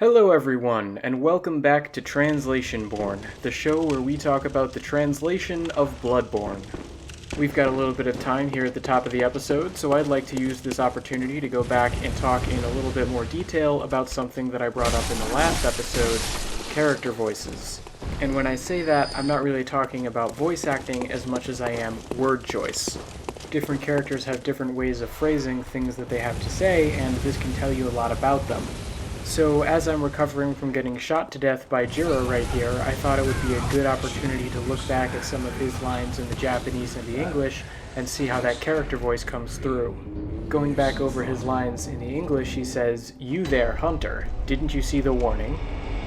Hello everyone, and welcome back to Translationborne, the show where we talk about the translation of Bloodborne. We've got a little bit of time here at the top of the episode, so I'd like to use this opportunity to go back and talk in a little bit more detail about something that I brought up in the last episode, character voices. And when I say that, I'm not really talking about voice acting as much as I am word choice. Different characters have different ways of phrasing things that they have to say, and this can tell you a lot about them. So as I'm recovering from getting shot to death by Djura right here, I thought it would be a good opportunity to look back at some of his lines in the Japanese and the English and see how that character voice comes through. Going back over his lines in the English, he says, "You there, Hunter, didn't you see the warning?"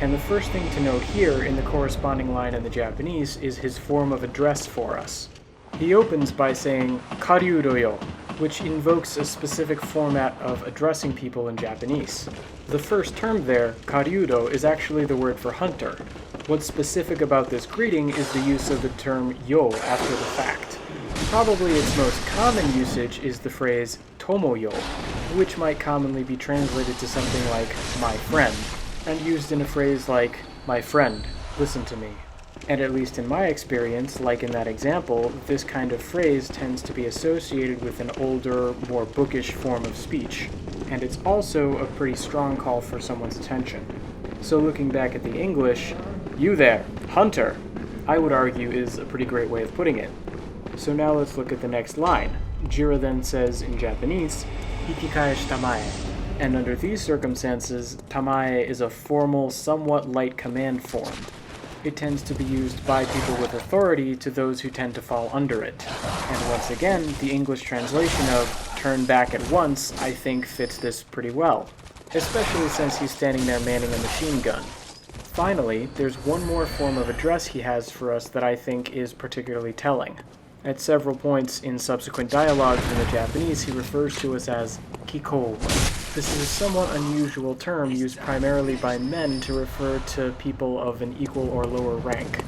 And the first thing to note here in the corresponding line in the Japanese is his form of address for us. He opens by saying, "Karyudo-yo," which invokes a specific format of addressing people in Japanese. The first term there, karyudo, is actually the word for hunter. What's specific about this greeting is the use of the term yo after the fact. Probably its most common usage is the phrase tomo-yo, which might commonly be translated to something like my friend, and used in a phrase like, "My friend, listen to me." And at least in my experience, like in that example, this kind of phrase tends to be associated with an older, more bookish form of speech. And it's also a pretty strong call for someone's attention. So looking back at the English, "You there, Hunter," I would argue is a pretty great way of putting it. So now let's look at the next line. Djura then says in Japanese, "Hikikaesh tamae." And under these circumstances, tamae is a formal, somewhat light command form. It tends to be used by people with authority to those who tend to fall under it. And once again, the English translation of "turn back at once" I think fits this pretty well, especially since he's standing there manning a machine gun. Finally, there's one more form of address he has for us that I think is particularly telling. At several points in subsequent dialogues in the Japanese, he refers to us as Kiko. This is a somewhat unusual term used primarily by men to refer to people of an equal or lower rank.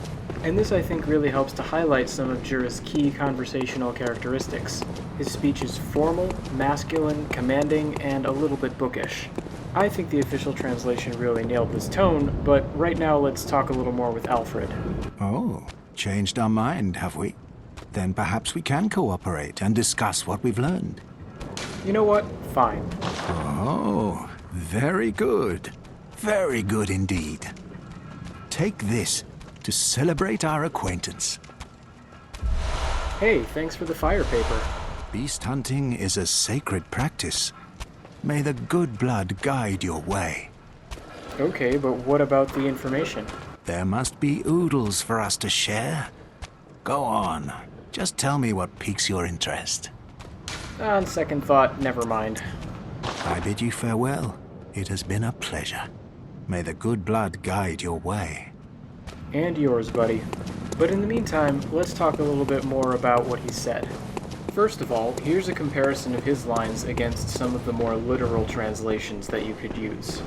And this I think really helps to highlight some of Djura's key conversational characteristics. His speech is formal, masculine, commanding, and a little bit bookish. I think the official translation really nailed this tone, but right now let's talk a little more with Alfred. Oh, changed our mind, have we? Then perhaps we can cooperate and discuss what we've learned. You know what? Fine. Oh, very good. Very good indeed. Take this to celebrate our acquaintance. Hey, thanks for the fire paper. Beast hunting is a sacred practice. May the good blood guide your way. Okay, but what about the information? There must be oodles for us to share. Go on. Just tell me what piques your interest. On second thought, never mind. I bid you farewell. It has been a pleasure. May the good blood guide your way. And yours, buddy. But in the meantime, let's talk a little bit more about what he said. First of all, here's a comparison of his lines against some of the more literal translations that you could use.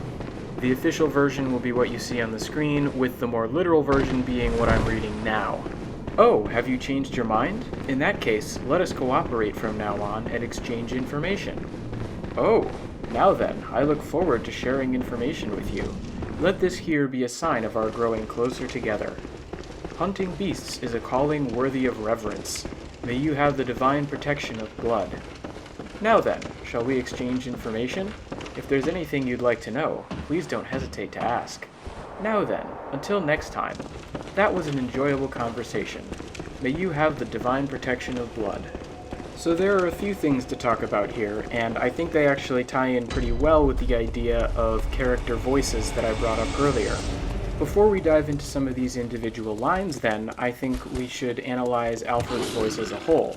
The official version will be what you see on the screen, with the more literal version being what I'm reading now. Oh, have you changed your mind? In that case, let us cooperate from now on and exchange information. Oh, now then, I look forward to sharing information with you. Let this here be a sign of our growing closer together. Hunting beasts is a calling worthy of reverence. May you have the divine protection of blood. Now then, shall we exchange information? If there's anything you'd like to know, please don't hesitate to ask. Now then, until next time. That was an enjoyable conversation. May you have the divine protection of blood. So there are a few things to talk about here, and I think they actually tie in pretty well with the idea of character voices that I brought up earlier. Before we dive into some of these individual lines then, I think we should analyze Alfred's voice as a whole.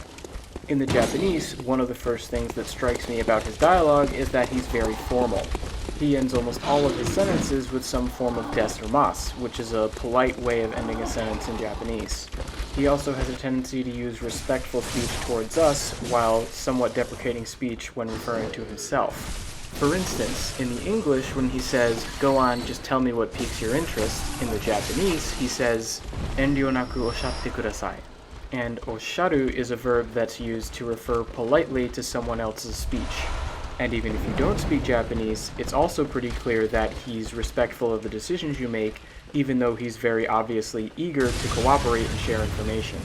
In the Japanese, one of the first things that strikes me about his dialogue is that he's very formal. He ends almost all of his sentences with some form of des or mas, which is a polite way of ending a sentence in Japanese. He also has a tendency to use respectful speech towards us, while somewhat deprecating speech when referring to himself. For instance, in the English, when he says, "Go on, just tell me what piques your interest," in the Japanese, he says, "Enryonaku oshatte kudasai." And osharu is a verb that's used to refer politely to someone else's speech. And even if you don't speak Japanese, it's also pretty clear that he's respectful of the decisions you make, even though he's very obviously eager to cooperate and share information.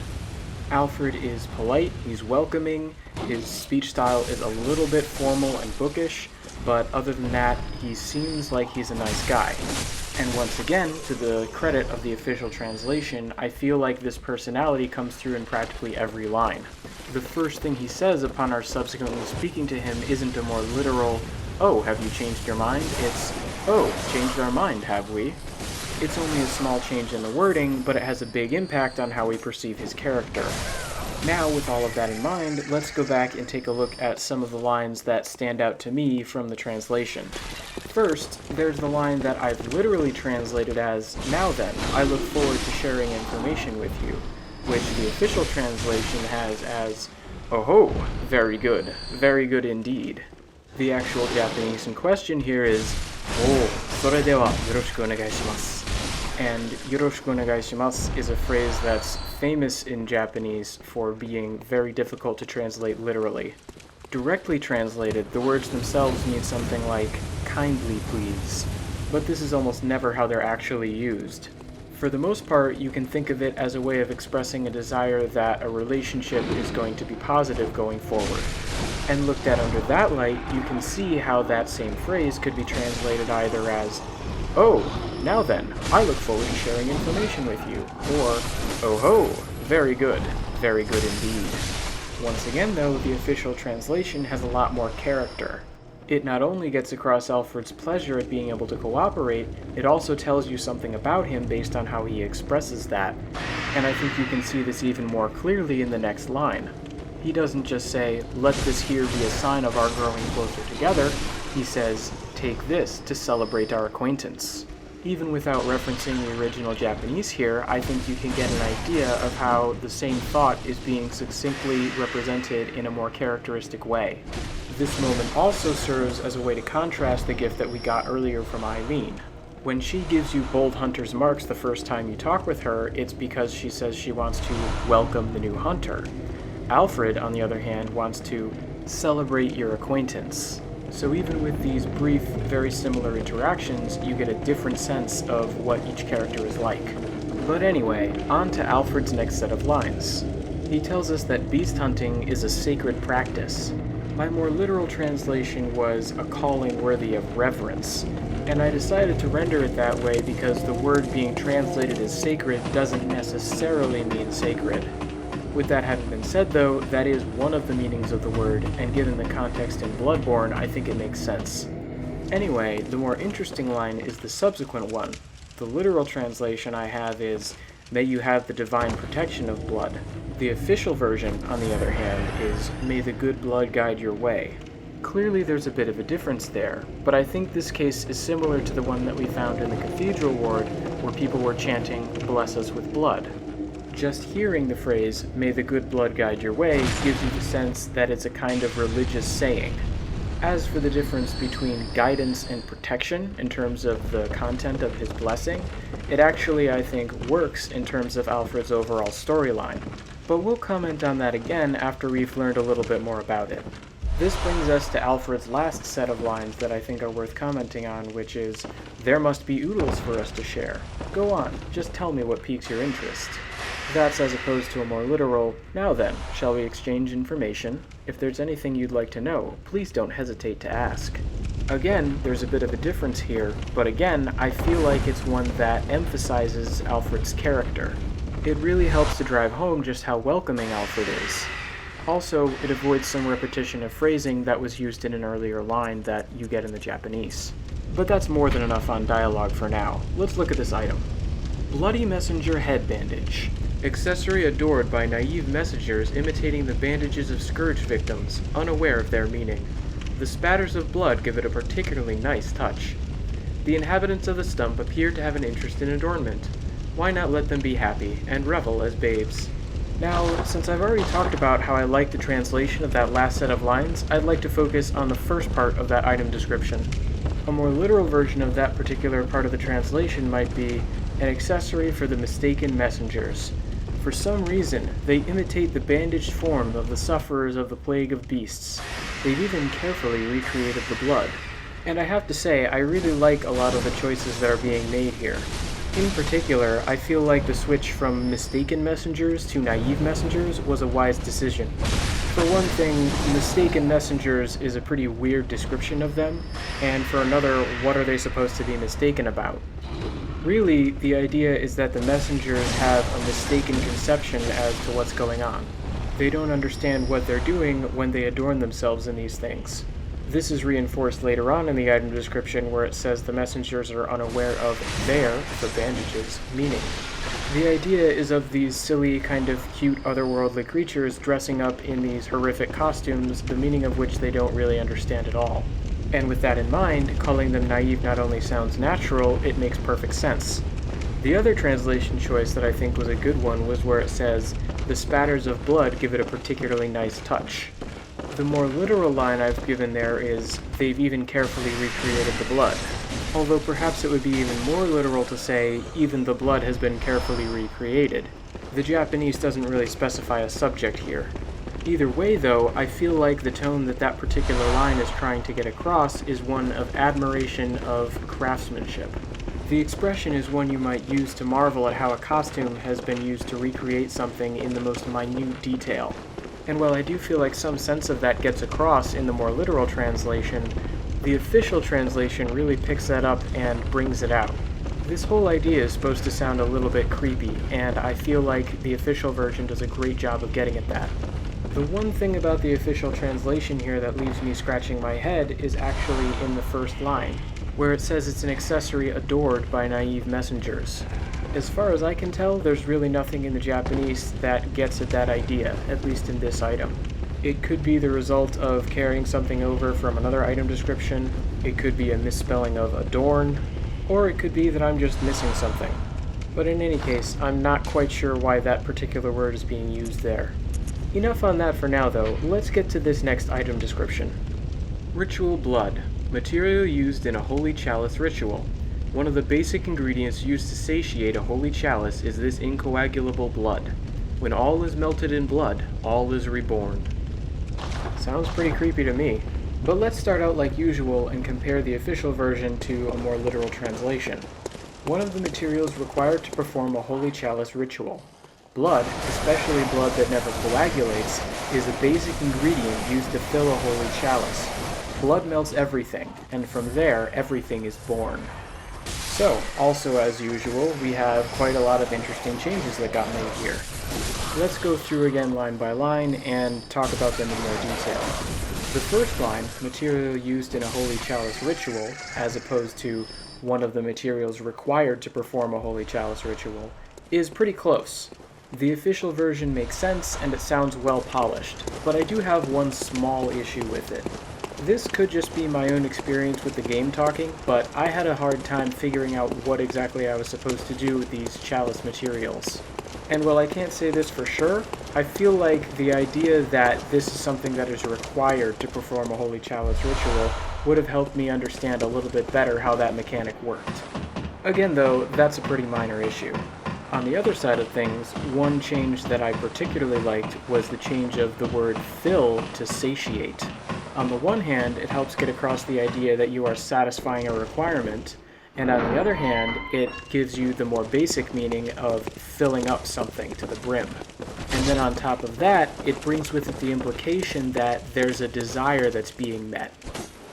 Alfred is polite, he's welcoming, his speech style is a little bit formal and bookish, but other than that, he seems like he's a nice guy. And once again, to the credit of the official translation, I feel like this personality comes through in practically every line. The first thing he says upon our subsequently speaking to him isn't a more literal, "Oh, have you changed your mind?" It's, "Oh, changed our mind, have we?" It's only a small change in the wording, but it has a big impact on how we perceive his character. Now, with all of that in mind, let's go back and take a look at some of the lines that stand out to me from the translation. First, there's the line that I've literally translated as, "Now then, I look forward to sharing information with you," which the official translation has as, "Oh ho, very good indeed." The actual Japanese in question here is, "Oh, それではよろしくお願いします." And yoroshiku onegaishimasu is a phrase that's famous in Japanese for being very difficult to translate literally. Directly translated, the words themselves mean something like, "kindly please," but this is almost never how they're actually used. For the most part, you can think of it as a way of expressing a desire that a relationship is going to be positive going forward. And looked at under that light, you can see how that same phrase could be translated either as, "Oh, now then, I look forward to sharing information with you," or, "Oh ho, very good indeed." Once again though, the official translation has a lot more character. It not only gets across Alfred's pleasure at being able to cooperate, it also tells you something about him based on how he expresses that. And I think you can see this even more clearly in the next line. He doesn't just say, "Let this here be a sign of our growing closer together." He says, "Take this to celebrate our acquaintance." Even without referencing the original Japanese here, I think you can get an idea of how the same thought is being succinctly represented in a more characteristic way. This moment also serves as a way to contrast the gift that we got earlier from Eileen. When she gives you Bold Hunter's marks the first time you talk with her, it's because she says she wants to welcome the new hunter. Alfred, on the other hand, wants to celebrate your acquaintance. So even with these brief, very similar interactions, you get a different sense of what each character is like. But anyway, on to Alfred's next set of lines. He tells us that beast hunting is a sacred practice. My more literal translation was a calling worthy of reverence, and I decided to render it that way because the word being translated as sacred doesn't necessarily mean sacred. With that having been said though, that is one of the meanings of the word, and given the context in Bloodborne, I think it makes sense. Anyway, the more interesting line is the subsequent one. The literal translation I have is, "May you have the divine protection of blood." The official version, on the other hand, is, "May the good blood guide your way." Clearly there's a bit of a difference there, but I think this case is similar to the one that we found in the cathedral ward, where people were chanting, "Bless us with blood." Just hearing the phrase, "May the good blood guide your way," gives you the sense that it's a kind of religious saying. As for the difference between guidance and protection in terms of the content of his blessing, it actually, I think, works in terms of Alfred's overall storyline. But we'll comment on that again after we've learned a little bit more about it. This brings us to Alfred's last set of lines that I think are worth commenting on, which is, "There must be oodles for us to share. Go on, just tell me what piques your interest." That's as opposed to a more literal, "Now then, shall we exchange information? If there's anything you'd like to know, please don't hesitate to ask." Again, there's a bit of a difference here, but again, I feel like it's one that emphasizes Alfred's character. It really helps to drive home just how welcoming Alfred is. Also, it avoids some repetition of phrasing that was used in an earlier line that you get in the Japanese. But that's more than enough on dialogue for now. Let's look at this item. Bloody Messenger Head Bandage. Accessory adored by naive messengers imitating the bandages of scourge victims, unaware of their meaning. The spatters of blood give it a particularly nice touch. The inhabitants of the stump appear to have an interest in adornment. Why not let them be happy, and revel as babes? Now, since I've already talked about how I like the translation of that last set of lines, I'd like to focus on the first part of that item description. A more literal version of that particular part of the translation might be, "an accessory for the mistaken messengers." For some reason, they imitate the bandaged form of the sufferers of the plague of beasts. They've even carefully recreated the blood. And I have to say, I really like a lot of the choices that are being made here. In particular, I feel like the switch from mistaken messengers to naive messengers was a wise decision. For one thing, mistaken messengers is a pretty weird description of them, and for another, what are they supposed to be mistaken about? Really, the idea is that the messengers have a mistaken conception as to what's going on. They don't understand what they're doing when they adorn themselves in these things. This is reinforced later on in the item description where it says the messengers are unaware of their, the bandages, meaning. The idea is of these silly, kind of cute otherworldly creatures dressing up in these horrific costumes, the meaning of which they don't really understand at all. And with that in mind, calling them naive not only sounds natural, it makes perfect sense. The other translation choice that I think was a good one was where it says, the spatters of blood give it a particularly nice touch. The more literal line I've given there is, they've even carefully recreated the blood. Although perhaps it would be even more literal to say, even the blood has been carefully recreated. The Japanese doesn't really specify a subject here. Either way though, I feel like the tone that that particular line is trying to get across is one of admiration of craftsmanship. The expression is one you might use to marvel at how a costume has been used to recreate something in the most minute detail. And while I do feel like some sense of that gets across in the more literal translation, the official translation really picks that up and brings it out. This whole idea is supposed to sound a little bit creepy, and I feel like the official version does a great job of getting at that. The one thing about the official translation here that leaves me scratching my head is actually in the first line, where it says it's an accessory adored by naive messengers. As far as I can tell, there's really nothing in the Japanese that gets at that idea, at least in this item. It could be the result of carrying something over from another item description, it could be a misspelling of adorn, or it could be that I'm just missing something. But in any case, I'm not quite sure why that particular word is being used there. Enough on that for now though, let's get to this next item description. Ritual blood. Material used in a holy chalice ritual. One of the basic ingredients used to satiate a holy chalice is this incoagulable blood. When all is melted in blood, all is reborn. Sounds pretty creepy to me. But let's start out like usual and compare the official version to a more literal translation. One of the materials required to perform a holy chalice ritual. Blood, especially blood that never coagulates, is a basic ingredient used to fill a holy chalice. Blood melts everything, and from there, everything is born. So, also as usual, we have quite a lot of interesting changes that got made here. Let's go through again line by line and talk about them in more detail. The first line, material used in a holy chalice ritual, as opposed to one of the materials required to perform a holy chalice ritual, is pretty close. The official version makes sense and it sounds well polished, but I do have one small issue with it. This could just be my own experience with the game talking, but I had a hard time figuring out what exactly I was supposed to do with these chalice materials. And while I can't say this for sure, I feel like the idea that this is something that is required to perform a holy chalice ritual would have helped me understand a little bit better how that mechanic worked. Again though, that's a pretty minor issue. On the other side of things, one change that I particularly liked was the change of the word fill to satiate. On the one hand, it helps get across the idea that you are satisfying a requirement, and on the other hand, it gives you the more basic meaning of filling up something to the brim. And then on top of that, it brings with it the implication that there's a desire that's being met.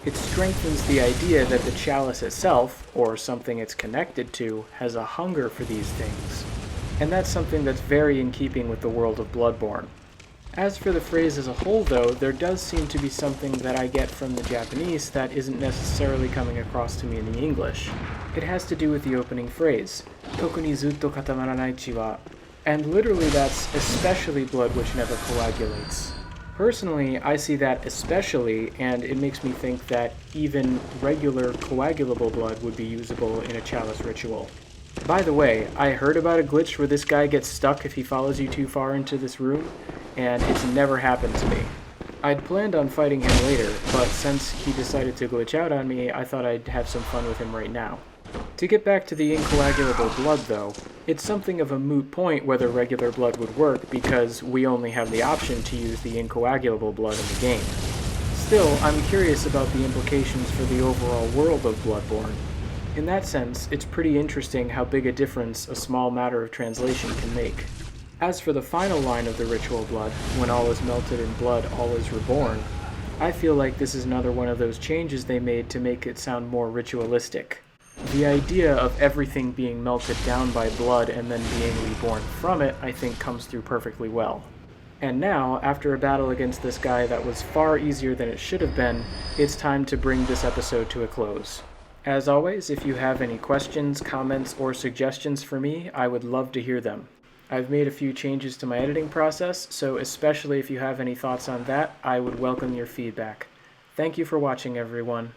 It strengthens the idea that the chalice itself, or something it's connected to, has a hunger for these things. And that's something that's very in keeping with the world of Bloodborne. As for the phrase as a whole though, there does seem to be something that I get from the Japanese that isn't necessarily coming across to me in the English. It has to do with the opening phrase, "Toku ni zutto katamaranai chi wa," and literally that's especially blood which never coagulates. Personally, I see that especially, and it makes me think that even regular coagulable blood would be usable in a chalice ritual. By the way, I heard about a glitch where this guy gets stuck if he follows you too far into this room, and it's never happened to me. I'd planned on fighting him later, but since he decided to glitch out on me, I thought I'd have some fun with him right now. To get back to the incoagulable blood, though, it's something of a moot point whether regular blood would work because we only have the option to use the incoagulable blood in the game. Still, I'm curious about the implications for the overall world of Bloodborne. In that sense, it's pretty interesting how big a difference a small matter of translation can make. As for the final line of the ritual blood, when all is melted in blood, all is reborn, I feel like this is another one of those changes they made to make it sound more ritualistic. The idea of everything being melted down by blood and then being reborn from it, I think, comes through perfectly well. And now, after a battle against this guy that was far easier than it should have been, it's time to bring this episode to a close. As always, if you have any questions, comments, or suggestions for me, I would love to hear them. I've made a few changes to my editing process, so especially if you have any thoughts on that, I would welcome your feedback. Thank you for watching, everyone.